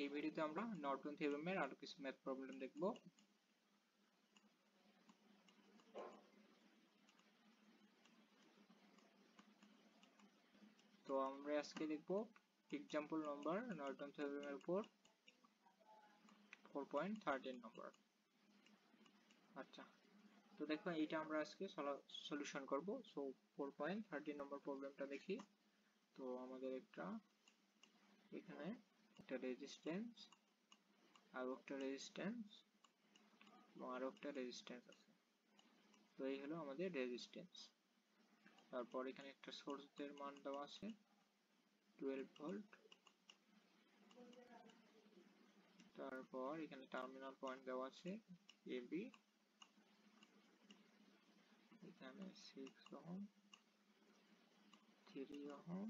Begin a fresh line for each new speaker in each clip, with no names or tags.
এই ভিডিওতে আমরা নর্টন থিওরেমের আরো কিছু ম্যাথ প্রবলেম দেখব। তো আমরা আজকে দেখব এক্সাম্পল নাম্বার নর্টন থিওরেমের উপর 4.13 নম্বর। আচ্ছা, তো দেখো এইটা আমরা আজকে সলিউশন করব। সো 4.13 নম্বর প্রবলেমটা দেখি। তো আমাদের এখানে একটা রেজিস্ট্যান্স আরো একটা রেজিস্ট্যান্স এবং আরো একটা রেজিস্ট্যান্স আছে। তো এই হলো আমাদের রেজিস্ট্যান্স। তারপর এখানে একটা সোর্সের মান দেওয়া আছে 12 ভোল্ট। তারপর এখানে টার্মিনাল পয়েন্ট দেওয়া আছে AB, এখানে 6 ওহম, 3 ওহম,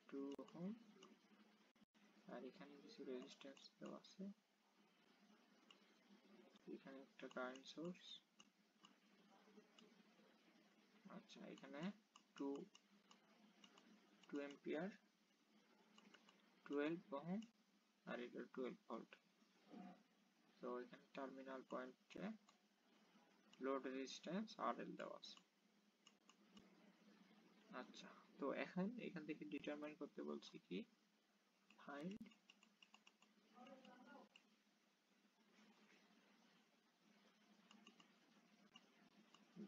2 ওহম, আর এখানে কিছু রেজিস্ট্যান্স দেওয়া আছে। এখানে একটা কারেন্ট সোর্স, আচ্ছা এখানে 2 অ্যাম্পিয়ার, 12 ওহম, আর এটা 12 ভোল্ট। তো এখানে টার্মিনাল পয়েন্টে লোড রেজিস্ট্যান্স RL দেওয়া আছে। আচ্ছা, তো এখন এখান থেকে ডিটারমাইন করতে বলছি কি, find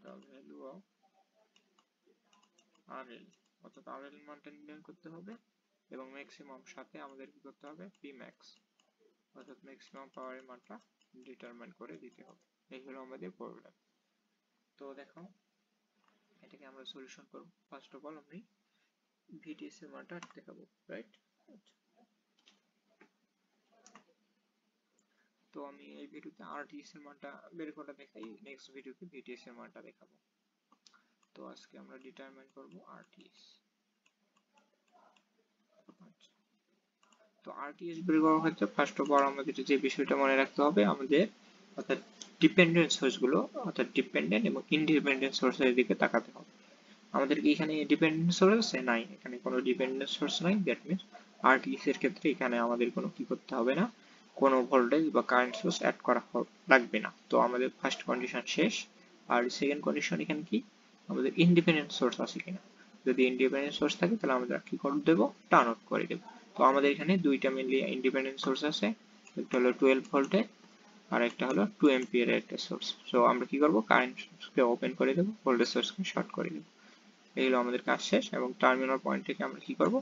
the value of RL, অর্থাৎ RL এর মানটা নির্ণয় করতে হবে এবং ম্যাক্সিমাম সাথে আমাদের কি করতে হবে, Pmax অর্থাৎ ম্যাক্সিমাম পাওয়ারের মানটা ডিটারমাইন করে দিতে হবে। এই হলো আমাদের প্রবলেম। তো দেখো এটাকে আমরা সলিউশন করব। ফার্স্ট অফ অল আমি VTS এর মানটা দেখাবো, রাইট? তো আমি এই ভিডিওতে RTS এর মানটা বের করে দেখাই, নেক্সট ভিডিওতে VTS এর মানটা দেখাবো। তো আজকে আমরা ডিটারমাইন করব RTS। তো RTS বের করার ক্ষেত্রে ফার্স্ট অফ অল আমাদের যে বিষয়টা মনে রাখতে হবে, আমাদের অর্থাৎ ডিপেন্ডেন্ট সোর্সগুলো অর্থাৎ ডিপেন্ডেন্ট এবং ইন্ডিপেন্ডেন্ট সোর্সের দিকে তাকাতে হবে। আমাদের কি এখানে ডিপেন্ডেন্ট সোর্স আছে? নাই, এখানে কোনো ডিপেন্ডেন্ট সোর্স নাই। দ্যাট মিন্স RTS এর ক্ষেত্রে এখানে আমাদের কোনো কি করতে হবে না, কোনো ভোল্টেজ বা কারেন্ট সোর্স অ্যাড করা লাগবে না। তো আমাদের ফার্স্ট কন্ডিশন শেষ। আর সেকেন্ড কন্ডিশন এখানে কি, আমাদের ইন্ডিপেন্ডেন্ট সোর্স আছে কিনা। যদি ইন্ডিপেন্ডেন্ট সোর্স থাকে তাহলে আমরা কি করে দেব, টার্ন অফ করে দেব। তো আমাদের এখানে দুইটা মেইনলি ইন্ডিপেন্ডেন্ট সোর্স আছে, একটা হলো 12 ভোল্টের আর একটা হলো 2 অ্যাম্পিয়ারের একটা সোর্স। সো আমরা কি করব, কারেন্ট সোর্সকে ওপেন করে দেব, ভোল্টেজ সোর্সকে শর্ট করে দেব। এই হলো আমাদের কাজ শেষ। এবং টার্মিনাল পয়েন্ট থেকে আমরা কি করব,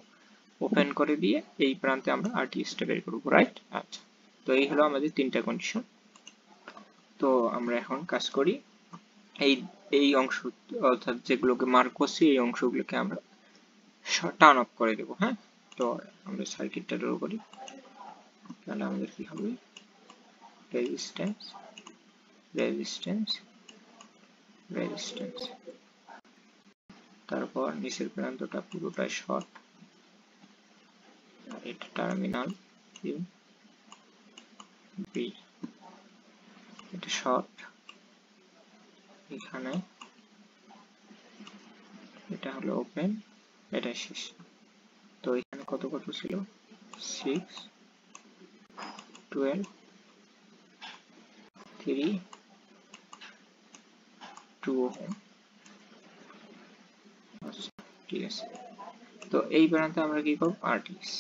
ওপেন করে দিয়ে এই প্রান্তে আমরা RTS টা বের করব, রাইট? আচ্ছা, তো এই হলো আমাদের তিনটা কন্ডিশন। তো আমরা এখন কাজ করি, এই এই অংশ অর্থাৎ যেগুলোকে মার্ক করছি এই অংশগুলোকে আমরা টার্ন অফ করে দেব। হ্যাঁ, তো আমরা সার্কিটটা ড্র করি। তাহলে আমাদের কি হবে, রেজিস্ট্যান্স, রেজিস্ট্যান্স, রেজিস্ট্যান্স, তারপর নিচের প্রান্তটা পুরোটাই শর্ট, আর এটা টার্মিনাল ইউ বি, এটা শর্ট, এখানে এটা হলো ওপেন, এটা শেষ। তো এখানে কত কত ছিল, 6, 12, 3, 2 ওহম। আচ্ছা ঠিক আছে, তো এই প্রান্তে আমরা কি করব, RTS।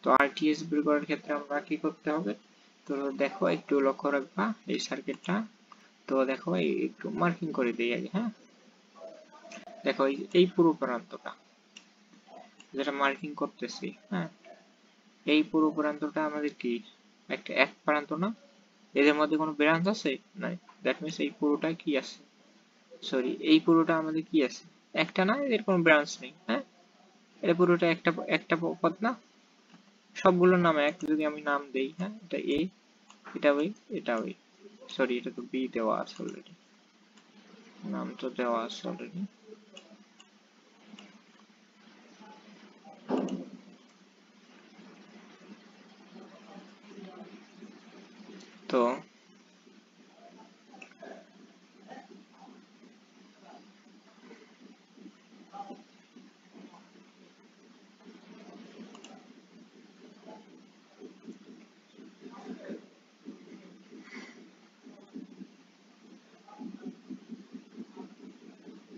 তো RTS বের করার ক্ষেত্রে আমরা কি করতে হবে, তো দেখো একটু লক্ষ্য রাখবা এই সার্কিটটা। তো দেখো একটু মার্কিং করে দিই আগে। হ্যাঁ, দেখো এই পুরো প্রান্তটা যেটা মার্কিং করতেছি, হ্যাঁ এই পুরো প্রান্তটা আমাদের কি একটা এক প্রান্ত না, এদের মধ্যে কোনো ব্রাঞ্চ আছে? নাই। দ্যাট মিন্স এই পুরোটা কি আছে, সরি এই পুরোটা আমাদের কি আছে, একটা না, এদের কোনো ব্রাঞ্চ নেই। হ্যাঁ, এটা পুরোটা একটা একটা পথ না, সবগুলোর নাম এক। যদি আমি নাম দেই, হ্যাঁ এটা এ, এটা ওই, এটা ওই, সরি এটা তো বি দেওয়া আছে অলরেডি, নাম তো দেওয়া আছে অলরেডি। তো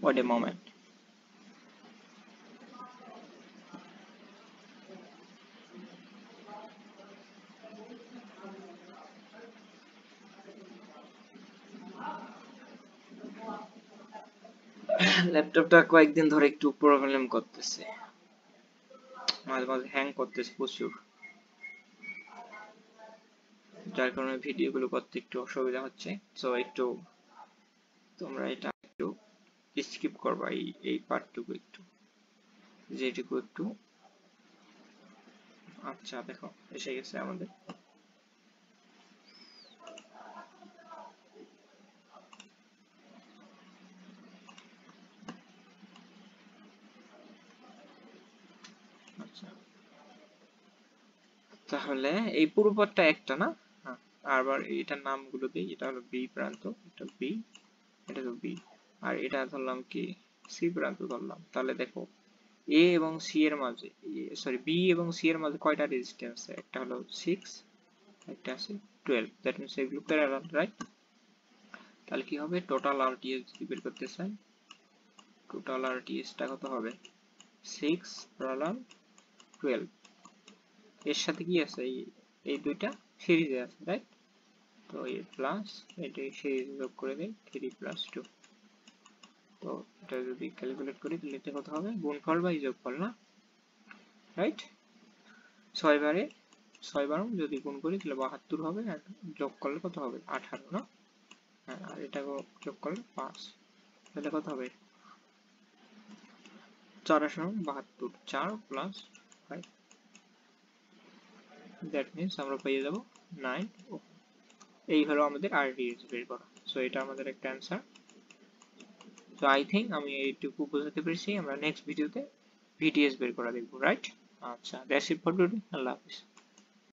Wait a moment. ল্যাপটপটা কয়েকদিন ধরে একটু প্রবলেম করতেছে, মাঝে মাঝে হ্যাং করতেছে প্রচুর, যার কারণে ভিডিওগুলো করতে একটু অসুবিধা হচ্ছে। সো একটু তোমরা এটা একটু স্কিপ করবা, এই পার্টটুকু একটু, যেটুকু একটু। আচ্ছা দেখো এসে গেছে আমাদের। আচ্ছা তাহলে এই পুরো পথটা একটা না? হ্যাঁ, আবার এটার নামগুলো দিই। এটা হলো বি প্রান্ত, এটা বি, এটা তো বি, আর এটা ধরলাম কি সি প্রান্ত ধরলাম। তাহলে দেখো এ এবং সি এর মাঝে, সরি বি এবং সি এর মাঝে কয়টা রেজিস্ট্যান্স আছে? একটা হলো 6, একটা আছে 12, দ্যাট মিন্স এগুলো প্যারালাল, রাইট? তাহলে কি হবে, টোটাল আরটিএস যদি বের করতে চাই, টোটাল আরটিএস টা কত হবে? 6 প্যারালাল 12, এর সাথে কি আছে, এই দুইটা সিরিজে আছে, রাইট? তো এই প্লাস এটা সিরিজ যোগ করে দেই, 3 প্লাস 2। তো এটা যদি ক্যালকুলেট করি তাহলে এটা কত হবে, গুণফল বাই যোগফল না, রাইট? 6 বারে 6 বার যদি গুণ করি তাহলে 72 হবে, আর যোগ করলে কত হবে, 18 না? হ্যাঁ, আর এটা যোগ করলে 5, তাহলে কত হবে, 4 72, 4 প্লাস 5, দ্যাট মিন্স আমরা পেয়ে যাব 9। এই হলো আমাদের আরডিএস বের করা। সো এটা আমাদের একটা অ্যান্সার। সো আই থিঙ্ক আমি এইটুকু বোঝাতে পেরেছি। আমরা নেক্সট ভিডিওতে ভিডিএস বের করা দেখবো, রাইট? আচ্ছা, that's it for today. Allah Hafiz.